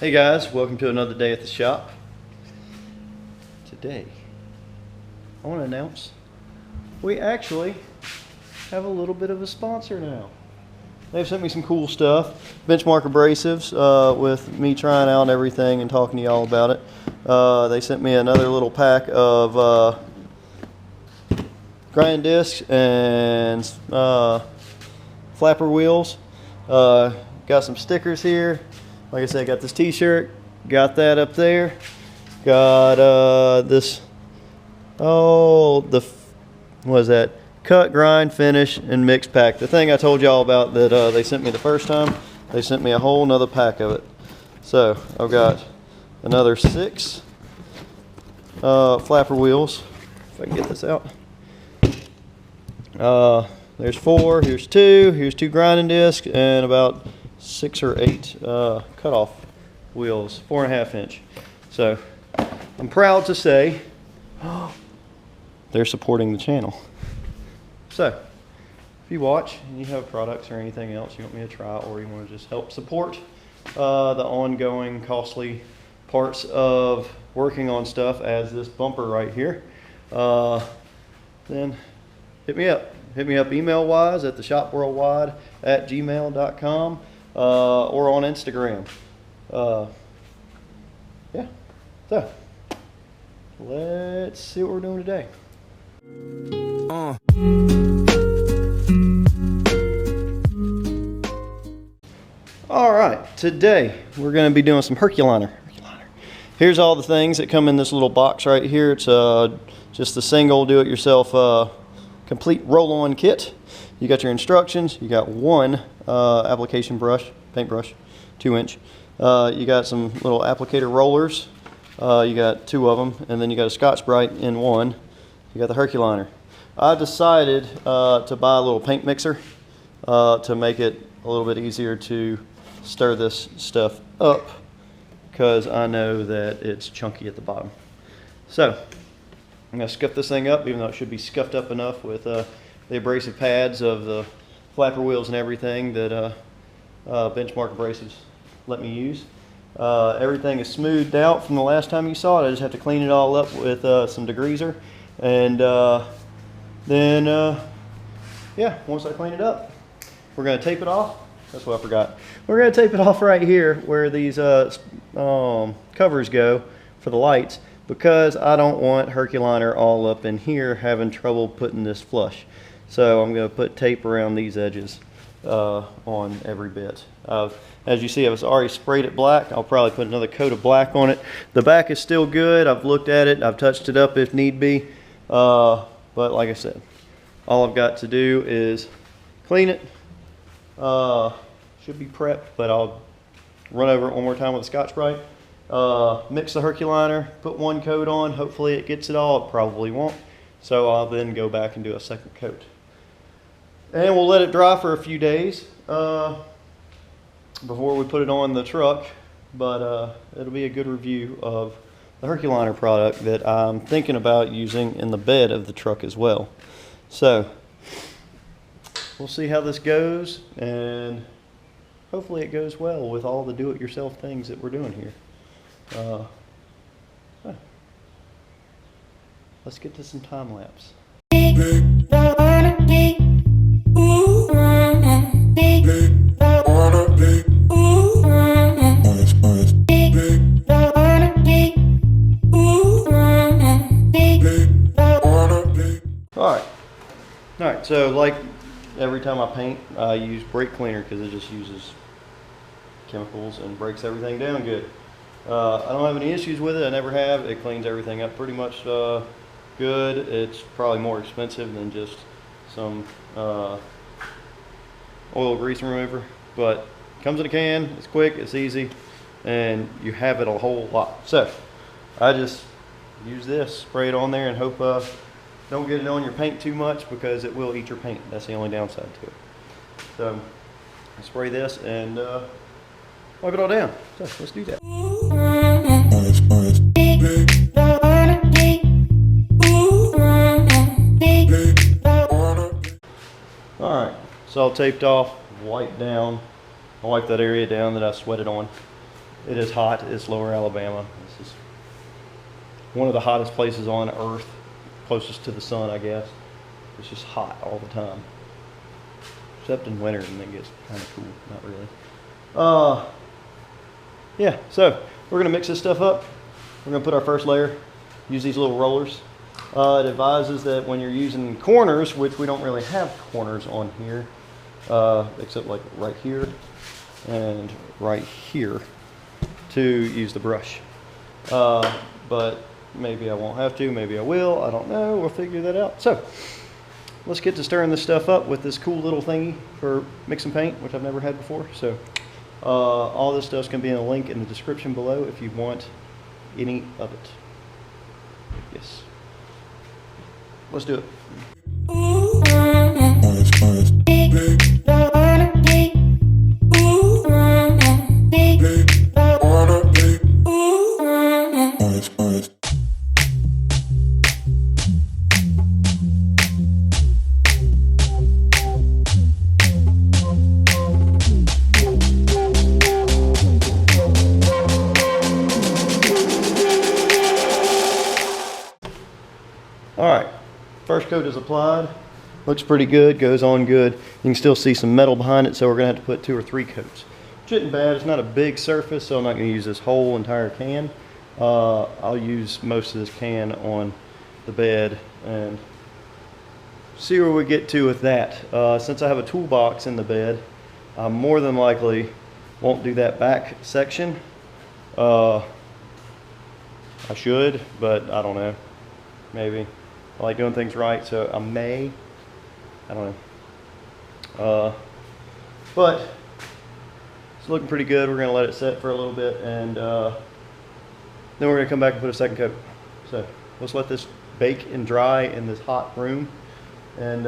Hey guys, welcome to another day at the shop. Today, I want to announce we actually have a little bit of a sponsor now. They've sent me some cool stuff. Benchmark Abrasives, with me trying out everything and talking to y'all about it. They sent me another little pack of grind discs and flapper wheels. Got some stickers here. Like I said, got this t-shirt, got that up there, got this, what is that? Cut, grind, finish, and mix pack. The thing I told y'all about that they sent me the first time, they sent me a whole nother pack of it. So I've got another 6 flapper wheels, if I can get this out. There's 4, here's 2, here's 2 grinding discs, and about 6 or 8 cutoff wheels, 4.5 inch. So I'm proud to say they're supporting the channel. So if you watch and you have products or anything else you want me to try, or you want to just help support the ongoing costly parts of working on stuff, as this bumper right here, then hit me up. Hit me up email wise at theshopworldwide@gmail.com. Or on Instagram. Yeah, so let's see what we're doing today. All right, today we're going to be doing some Herculiner. Here's all the things that come in this little box right here. It's just the single do-it-yourself complete roll-on kit. You got your instructions. You got one application brush, paintbrush, 2-inch. You got some little applicator rollers. You got 2 of them, and then you got a Scotch-Brite in one. You got the Herculiner. I decided to buy a little paint mixer to make it a little bit easier to stir this stuff up, because I know that it's chunky at the bottom. So I'm going to scuff this thing up, even though it should be scuffed up enough with the abrasive pads of the flapper wheels and everything that Benchmark Abrasives let me use. Everything is smoothed out from the last time you saw it. I just have to clean it all up with some degreaser, and then yeah, once I clean it up, we're going to tape it off. That's what I forgot. We're going to tape it off right here where these covers go for the lights, because I don't want Herculiner all up in here having trouble putting this flush. So I'm going to put tape around these edges on every bit. As you see, I've already sprayed it black. I'll probably put another coat of black on it. The back is still good. I've looked at it. I've touched it up if need be. But like I said, all I've got to do is clean it. Should be prepped, but I'll run over it one more time with a Scotch-Brite. Mix the Herculiner, put one coat on. Hopefully it gets it all. It probably won't. So I'll then go back and do a second coat. And we'll let it dry for a few days before we put it on the truck. But it'll be a good review of the Herculiner product that I'm thinking about using in the bed of the truck as well. So we'll see how this goes, and hopefully it goes well with all the do-it-yourself things that we're doing here. Let's get to some time lapse. Alright, so like every time I paint, I use brake cleaner because it just uses chemicals and breaks everything down good. I don't have any issues with it. I never have. It cleans everything up pretty much good. It's probably more expensive than just some oil grease remover, but it comes in a can. It's quick, it's easy, and you have it a whole lot. So I just use this, spray it on there, and hope don't get it on your paint too much, because it will eat your paint. That's the only downside to it. So I spray this and wipe it all down. So let's do that. Alright, it's all taped off, wiped down. I wiped that area down that I sweated on. It is hot. It's lower Alabama. This is one of the hottest places on earth, closest to the sun, I guess. It's just hot all the time, except in winter, and then it gets kind of cool. Not really. Yeah, so we're gonna mix this stuff up. We're gonna put our first layer, use these little rollers. It advises that when you're using corners, which we don't really have corners on here, except like right here and right here, to use the brush. But maybe I won't have to, maybe I will, I don't know, we'll figure that out. So let's get to stirring this stuff up with this cool little thingy for mixing paint, which I've never had before. So all this stuff's gonna be in a link in the description below if you want any of it. Yes. Let's do it. All right, first coat is applied. Looks pretty good, goes on good. You can still see some metal behind it, so we're gonna have to put 2 or 3 coats. Which isn't bad, it's not a big surface, so I'm not gonna use this whole entire can. I'll use most of this can on the bed and see where we get to with that. Since I have a toolbox in the bed, I more than likely won't do that back section. I should, but I don't know, maybe. I like doing things right, so I don't know. But it's looking pretty good. We're gonna let it set for a little bit, and then we're gonna come back and put a second coat. So let's let this bake and dry in this hot room, and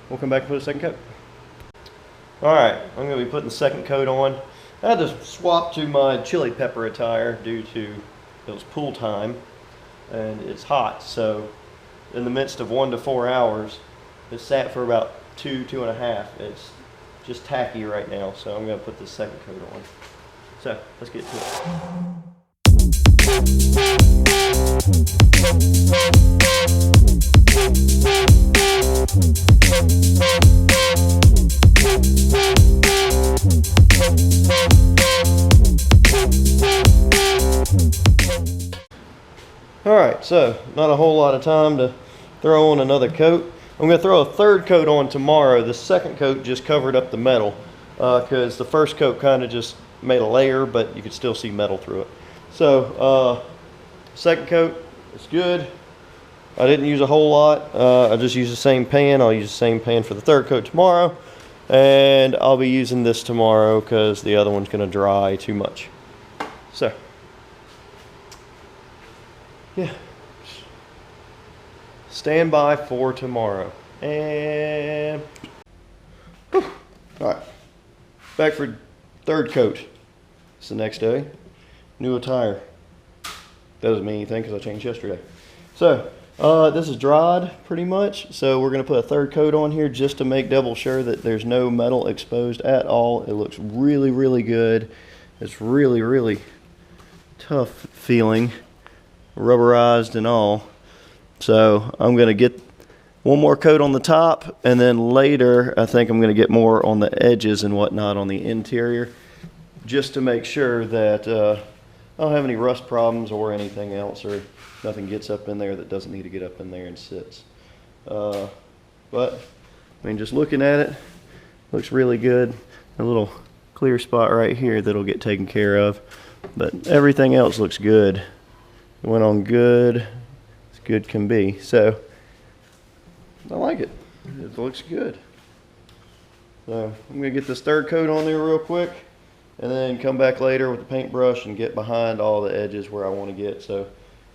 we'll come back and put a second coat. All right, I'm gonna be putting the second coat on. I had to swap to my chili pepper attire due to it was pool time and it's hot, so in the midst of 1 to 4 hours, it sat for about 2.5. It's just tacky right now, so I'm gonna put this second coat on. So let's get to it. Alright, so not a whole lot of time to throw on another coat. I'm going to throw a third coat on tomorrow. The second coat just covered up the metal because the first coat kind of just made a layer, but you could still see metal through it. So second coat is good. I didn't use a whole lot. I just used the same pan. I'll use the same pan for the third coat tomorrow, and I'll be using this tomorrow because the other one's going to dry too much. So yeah, stand by for tomorrow. And whew. All right, back for third coat. It's the next day. New attire. Doesn't mean anything because I changed yesterday. So this is dried pretty much, so we're going to put a third coat on here just to make double sure that there's no metal exposed at all. It looks really, really good. It's really, really tough feeling, rubberized and all. So I'm going to get one more coat on the top, and then later I think I'm going to get more on the edges and whatnot on the interior, just to make sure that I don't have any rust problems or anything else, or nothing gets up in there that doesn't need to get up in there and sits. But I mean, just looking at it, looks really good. A little clear spot right here that'll get taken care of, but everything else looks good. It went on good, as good can be. So I like it. It looks good. So I'm gonna get this third coat on there real quick, and then come back later with the paintbrush and get behind all the edges where I want to get, so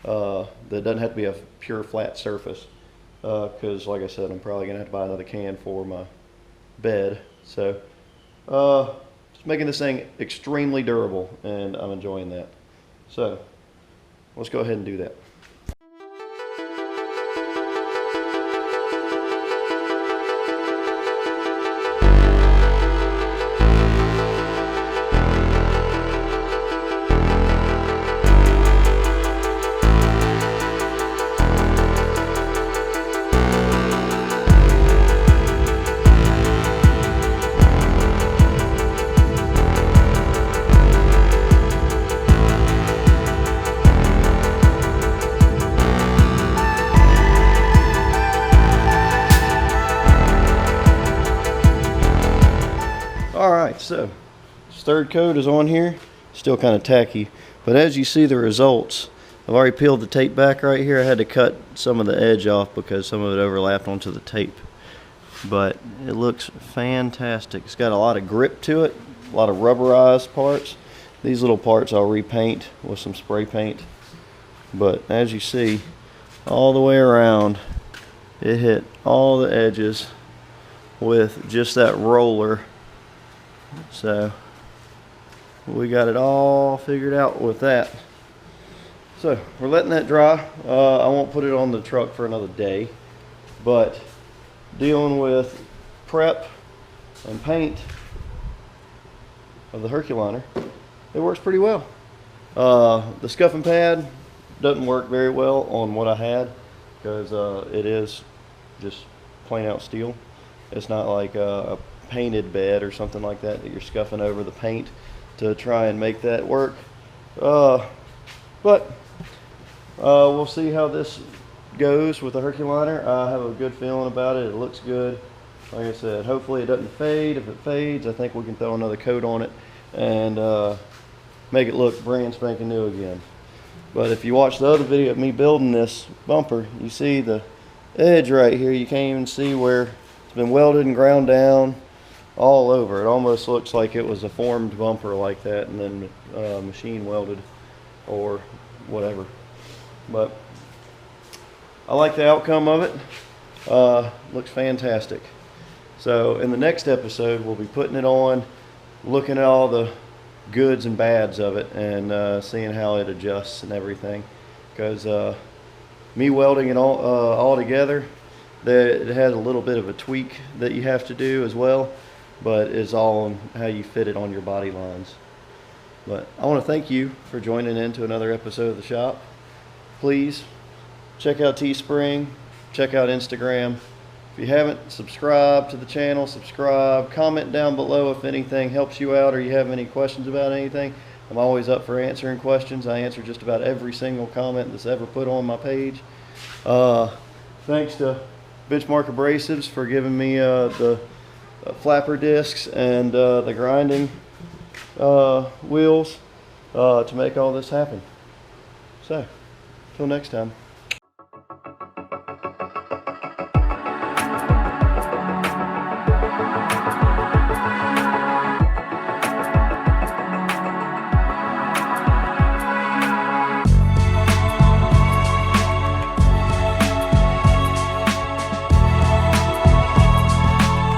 that doesn't have to be a pure flat surface, because like I said, I'm probably gonna have to buy another can for my bed. So just making this thing extremely durable, and I'm enjoying that. So let's go ahead and do that. third coat is on here. Still kind of tacky, but as you see the results, I've already peeled the tape back right here. I had to cut some of the edge off because some of it overlapped onto the tape, but it looks fantastic. It's got a lot of grip to it, a lot of rubberized parts. These little parts I'll repaint with some spray paint, but as you see, all the way around, it hit all the edges with just that roller. So we got it all figured out with that. So we're letting that dry. I won't put it on the truck for another day, but dealing with prep and paint of the Herculiner, it works pretty well. The scuffing pad doesn't work very well on what I had because it is just plain out steel. It's not like a painted bed or something like that that you're scuffing over the paint to try and make that work. But we'll see how this goes with the Herculiner. I have a good feeling about it. It looks good. Like I said, hopefully it doesn't fade. If it fades, I think we can throw another coat on it and make it look brand spanking new again. But if you watch the other video of me building this bumper, you see the edge right here. You can't even see where it's been welded and ground down all over. It almost looks like it was a formed bumper like that and then machine welded or whatever. But I like the outcome of it. Looks fantastic. So in the next episode, we'll be putting it on, looking at all the goods and bads of it, and seeing how it adjusts and everything. Because me welding it all together, it has a little bit of a tweak that you have to do as well, but it's all on how you fit it on your body lines. But I want to thank you for joining in to another episode of The Shop. Please check out Teespring, check out Instagram. If you haven't subscribed to the channel, subscribe. Comment down below if anything helps you out or you have any questions about anything. I'm always up for answering questions. I answer just about every single comment that's ever put on my page. Thanks to Benchmark Abrasives for giving me the flapper discs and the grinding wheels to make all this happen. So, till next time.